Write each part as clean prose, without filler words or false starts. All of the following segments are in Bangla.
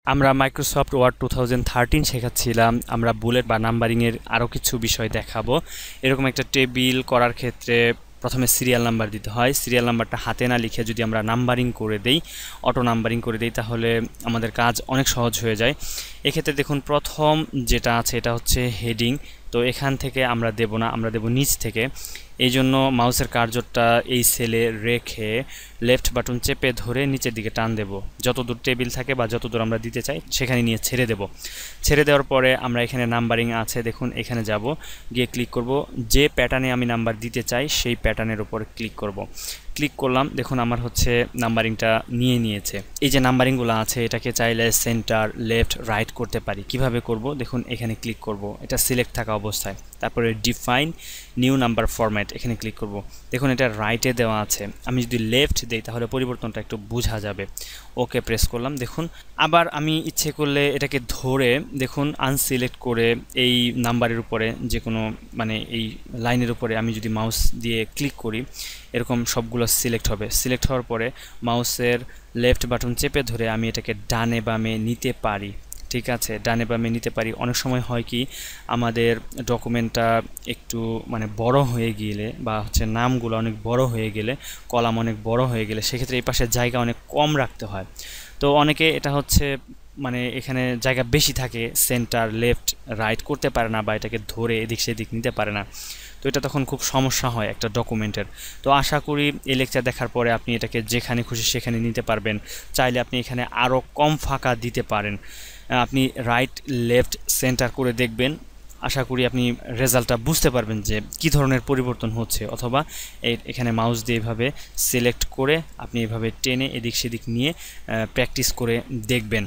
আমরা মাইক্রোসফট ওয়ার্ড 2013 শেখাচ্ছিলাম। আমরা বুলেট বা নাম্বারিংয়ের আরও কিছু বিষয় দেখাবো। এরকম একটা টেবিল করার ক্ষেত্রে প্রথমে সিরিয়াল নাম্বার দিতে হয়। সিরিয়াল নাম্বারটা হাতে না লিখে যদি আমরা নাম্বারিং করে দেই, অটো নাম্বারিং করে দেই, তাহলে আমাদের কাজ অনেক সহজ হয়ে যায়। এক্ষেত্রে দেখুন প্রথম যেটা আছে এটা হচ্ছে হেডিং। তো এখান থেকে আমরা দেব না, আমরা দেব নিচ থেকে। এই জন্য মাউসের কার্সরটা এই সেলে রেখে লেফট বাটন চেপে ধরে নিচের দিকে টান দেব। যতদূর টেবিল থাকে বা যতদূর আমরা দিতে চাই সেখানে নিয়ে ছেড়ে দেব। ছেড়ে দেওয়ার পরে আমরা এখানে নাম্বারিং আছে দেখুন, এখানে যাব, গিয়ে ক্লিক করব। যে প্যাটার্নে আমি নাম্বার দিতে চাই সেই প্যাটার্নের উপর ক্লিক করব। ক্লিক করলাম, দেখুন আমার হচ্ছে নাম্বারিংটা নিয়ে নিয়েছে। এই যে নাম্বারিংগুলো আছে এটাকে চাইলে সেন্টার, লেফট, রাইট করতে পারি। কিভাবে করব দেখুন, এখানে ক্লিক করব, এটা সিলেক্ট থাকা অবস্থায়। তারপরে ডিফাইন নিউ নাম্বার ফরম্যাট, এখানে ক্লিক করব। দেখুন এটা রাইটে দেওয়া আছে, আমি যদি লেফট দেই তাহলে পরিবর্তনটা একটু বোঝা যাবে। ওকে প্রেস করলাম। দেখুন আবার আমি ইচ্ছে করলে এটাকে ধরে দেখুন আনসিলেক্ট করে এই নাম্বারের উপরে যে কোনো মানে এই লাইনের উপরে আমি যদি মাউস দিয়ে ক্লিক করি, এরকম সবগুলো সিলেক্ট হবে। সিলেক্ট হওয়ার পরে মাউসের লেফট বাটন চেপে ধরে আমি এটাকে ডানে বামে নিতে পারি। ঠিক আছে, ডানে বামে নিতে পারি। অনেক সময় হয় কি, আমাদের ডকুমেন্টটা একটু মানে বড় হয়ে গেলে বা হচ্ছে নামগুলো অনেক বড় হয়ে গেলে, কলাম অনেক বড় হয়ে গেলে সেক্ষেত্রে এই পাশে জায়গা অনেক কম রাখতে হয়। তো অনেকে এটা হচ্ছে মানে এখানে জায়গা বেশি থাকে, সেন্টার, লেফট, রাইট করতে পারে না বা এটাকে ধরে এদিক সেদিক নিতে পারে না। তো এটা তখন খুব সমস্যা হয় একটা ডকুমেন্টের। তো আশা করি এই লেকচার দেখার পরে আপনি এটাকে যেখানে খুশি সেখানে নিতে পারবেন। চাইলে আপনি এখানে আরও কম ফাঁকা দিতে পারেন। আপনি রাইট, লেফট, সেন্টার করে দেখবেন। আশা করি আপনি রেজাল্টটা বুঝতে পারবেন যে কী ধরনের পরিবর্তন হচ্ছে। অথবা এখানে মাউস দিয়ে এভাবে সিলেক্ট করে আপনি এভাবে টেনে এদিক সেদিক নিয়ে প্র্যাকটিস করে দেখবেন।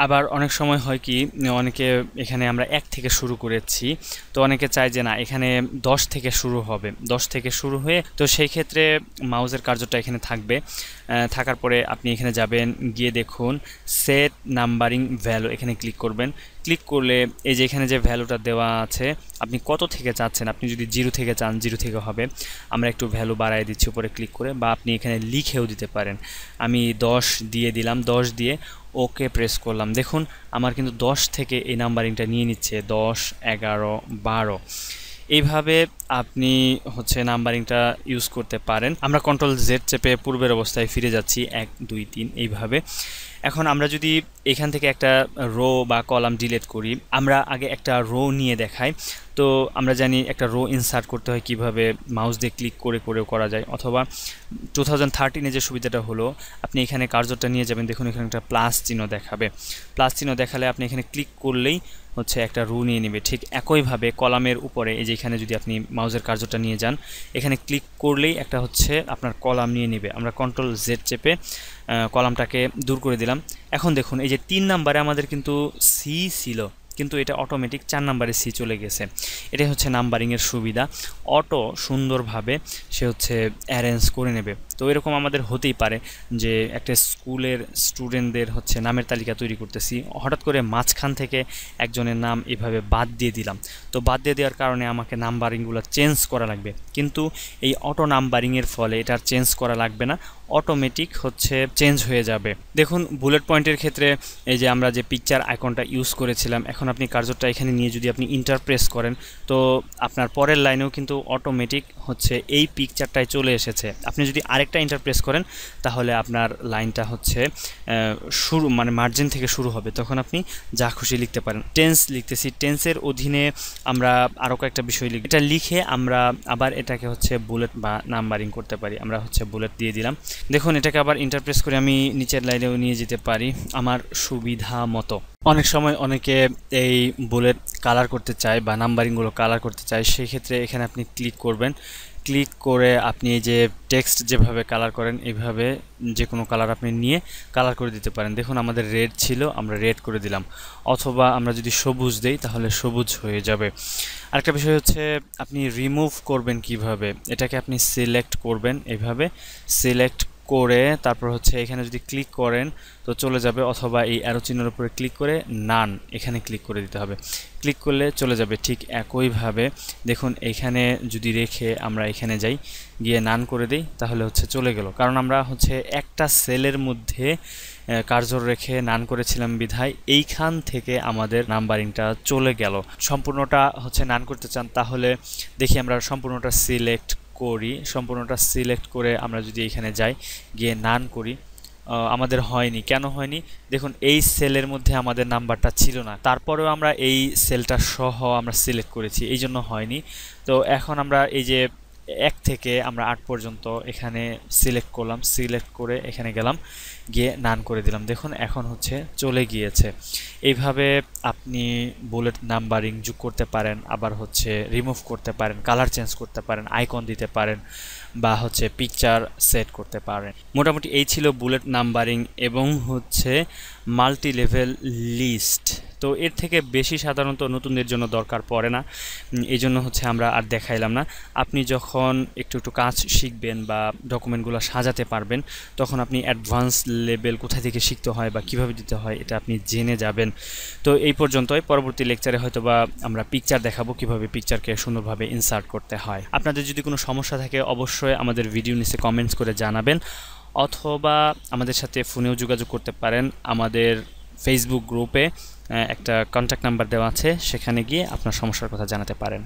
আবার অনেক সময় হয় কি, অনেকে এখানে আমরা 1 থেকে শুরু করেছি, তো অনেকে চায় যে না এখানে 10 থেকে শুরু হবে, 10 থেকে শুরু হয়ে, তো সেই ক্ষেত্রে মাউসের কার্যটা এখানে থাকবে। থাকার পরে আপনি এখানে যাবেন, গিয়ে দেখুন সেট নাম্বারিং ভ্যালু, এখানে ক্লিক করবেন। ক্লিক করলে এই যে এখানে যে ভ্যালুটা দেওয়া আছে আপনি কত থেকে চাচ্ছেন, আপনি যদি 0 থেকে চান 0 থেকে হবে। আমরা একটু ভ্যালু বাড়াই দিচ্ছি উপরে ক্লিক করে, বা আপনি এখানে লিখেও দিতে পারেন। আমি 10 দিয়ে দিলাম, 10 দিয়ে ওকে প্রেস করলাম। দেখুন আমার কিন্তু 10 থেকে এই নাম্বারিংটা নিয়ে নিচ্ছে, 10, 11, 12। এইভাবে আপনি হচ্ছে নাম্বারিংটা ইউজ করতে পারেন। আমরা কন্ট্রোল জেড চেপে পূর্বের অবস্থায় ফিরে যাচ্ছি, 1, 2, 3 এইভাবে। এখন আমরা যদি এখান থেকে একটা রো বা কলাম ডিলিট করি, আমরা আগে একটা রো নিয়ে দেখাই। তো আমরা জানি একটা রো ইনসার্ট করতে হয় কিভাবে, মাউস দিয়ে ক্লিক করে করেও করা যায়। অথবা 2013 যে সুবিধাটা হলো, আপনি এখানে কার্সরটা নিয়ে যাবেন, দেখুন এখানে একটা প্লাস চিহ্ন দেখাবে। প্লাস চিহ্ন দেখালে আপনি এখানে ক্লিক করলেই হচ্ছে একটা রো নিয়ে নেবে। ঠিক একইভাবে কলামের উপরে এই যে এখানে যদি আপনি মাউসের কার্সরটা নিয়ে যান, এখানে ক্লিক করলেই একটা হচ্ছে আপনার কলাম নিয়ে নেবে। আমরা কন্ট্রোল জেড চেপে কলামটাকে দূর করে দিলাম। এখন দেখুন এই যে 3 নাম্বারে আমাদের কিন্তু সি ছিল, কিন্তু এটা অটোমেটিক 4 নাম্বারে সি চলে গেছে। এটাই হচ্ছে নাম্বারিংয়ের সুবিধা। অটো সুন্দরভাবে সে হচ্ছে অ্যারেঞ্জ করে নেবে। তো এরকম আমাদের হতেই পারে যে একটা স্কুলের স্টুডেন্টদের হচ্ছে নামের তালিকা তৈরি করতেছি, হঠাৎ করে মাঝখান থেকে একজনের নাম এভাবে বাদ দিয়ে দিলাম। তো বাদ দিয়ে দেওয়ার কারণে আমাকে নাম্বারিংগুলো চেঞ্জ করা লাগবে, কিন্তু এই অটো নাম্বারিংয়ের ফলে এটা চেঞ্জ করা লাগবে না, অটোমেটিক হচ্ছে চেঞ্জ হয়ে যাবে। দেখুন বুলেট পয়েন্টের ক্ষেত্রে এই যে আমরা যে পিকচার আইকনটা ইউজ করেছিলাম, এখন আপনি কার্সরটা এখানে নিয়ে যদি আপনি ইন্টার প্রেস করেন, তো আপনার পরের লাইনেও কিন্তু অটোমেটিক হচ্ছে এই পিকচারটাই চলে এসেছে। আপনি যদি আরেকটা ইন্টার প্রেস করেন তাহলে আপনার লাইনটা হচ্ছে শুরু মানে মার্জিন থেকে শুরু হবে, তখন আপনি যা খুশি লিখতে পারেন। টেন্স লিখতেছি, টেন্সের অধীনে আমরা আরও কয়েকটা বিষয় লিখি, এটা লিখে আমরা আবার এটাকে হচ্ছে বুলেট বা নাম্বারিং করতে পারি। আমরা হচ্ছে বুলেট দিয়ে দিলাম। দেখুন এটাকে আবার ইন্টারপ্রেস করে আমি নিচের লাইনেও নিয়ে যেতে পারি আমার সুবিধা মতো। অনেক সময় অনেকে এই বুলেট কালার করতে চায় বা নাম্বারিংগুলো কালার করতে চায়, সেই ক্ষেত্রে এখানে আপনি ক্লিক করবেন। ক্লিক করে আপনি এই যে টেক্সট যেভাবে কালার করেন এইভাবে যে কোনো কালার আপনি নিয়ে কালার করে দিতে পারেন। দেখুন আমাদের রেড ছিল, আমরা রেড করে দিলাম। অথবা আমরা যদি সবুজ দেই তাহলে সবুজ হয়ে যাবে। আরেকটা বিষয় হচ্ছে আপনি রিমুভ করবেন কিভাবে, এটাকে আপনি সিলেক্ট করবেন, এইভাবে সিলেক্ট করে তারপর হচ্ছে এখানে যদি ক্লিক করেন তো চলে যাবে, অথবা এই অ্যারো চিহ্নের উপরে ক্লিক করে নান এখানে ক্লিক করে দিতে হবে। ক্লিক করলে চলে যাবে। ঠিক একইভাবে দেখুন এইখানে যদি রেখে আমরা এখানে যাই, গিয়ে নান করে দিই, তাহলে হচ্ছে চলে গেল। কারণ আমরা হচ্ছে একটা সেলের মধ্যে কার্যর রেখে নান করেছিলাম বিধায় এইখান থেকে আমাদের নাম্বারিংটা চলে গেল। সম্পূর্ণটা হচ্ছে নান করতে চান তাহলে দেখি আমরা সম্পূর্ণটা সিলেক্ট করি। সম্পূর্ণটা সিলেক্ট করে আমরা যদি এখানে যাই, গিয়ে নান করি, আমাদের হয়নি। কেন হয়নি? দেখুন এই সেলের মধ্যে আমাদের নাম্বারটা ছিল না, তারপরেও আমরা এই সেলটা সহ আমরা সিলেক্ট করেছি, এই জন্য হয়নি। তো এখন আমরা এই যে 1 থেকে আমরা 8 পর্যন্ত এখানে সিলেক্ট করলাম, সিলেক্ট করে এখানে গেলাম, গিয়ে নান করে দিলাম। দেখুন এখন হচ্ছে চলে গিয়েছে। এইভাবে আপনি বুলেট নাম্বারিং যোগ করতে পারেন, আবার হচ্ছে রিমুভ করতে পারেন, কালার চেঞ্জ করতে পারেন, আইকন দিতে পারেন, বা হচ্ছে পিকচার সেট করতে পারেন। মোটামুটি এই ছিল বুলেট নাম্বারিং এবং হচ্ছে মাল্টি লেভেল লিস্ট। তো এর থেকে বেশি সাধারণত নতুনদের জন্য দরকার পড়ে না, এই জন্য হচ্ছে আমরা আর দেখাইলাম না। আপনি যখন একটু একটু কাজ শিখবেন বা ডকুমেন্টগুলো সাজাতে পারবেন, তখন আপনি অ্যাডভান্স লেভেল কোথা থেকে শিখতে হয় বা কিভাবে দিতে হয় এটা আপনি জেনে যাবেন। তো এই পর্যন্তই। পরবর্তী লেকচারে হয়তোবা আমরা পিকচার দেখাবো, কিভাবে পিকচারকে সুন্দরভাবে ইনসার্ট করতে হয়। আপনাদের যদি কোনো সমস্যা থাকে অবশ্যই আমাদের ভিডিও নিচে কমেন্টস করে জানাবেন, অথবা আমাদের সাথে ফোনেও যোগাযোগ করতে পারেন। আমাদের ফেসবুক গ্রুপে একটা কন্ট্যাক্ট নাম্বার দেওয়া আছে, সেখানে গিয়ে আপনার সমস্যার কথা জানাতে পারেন।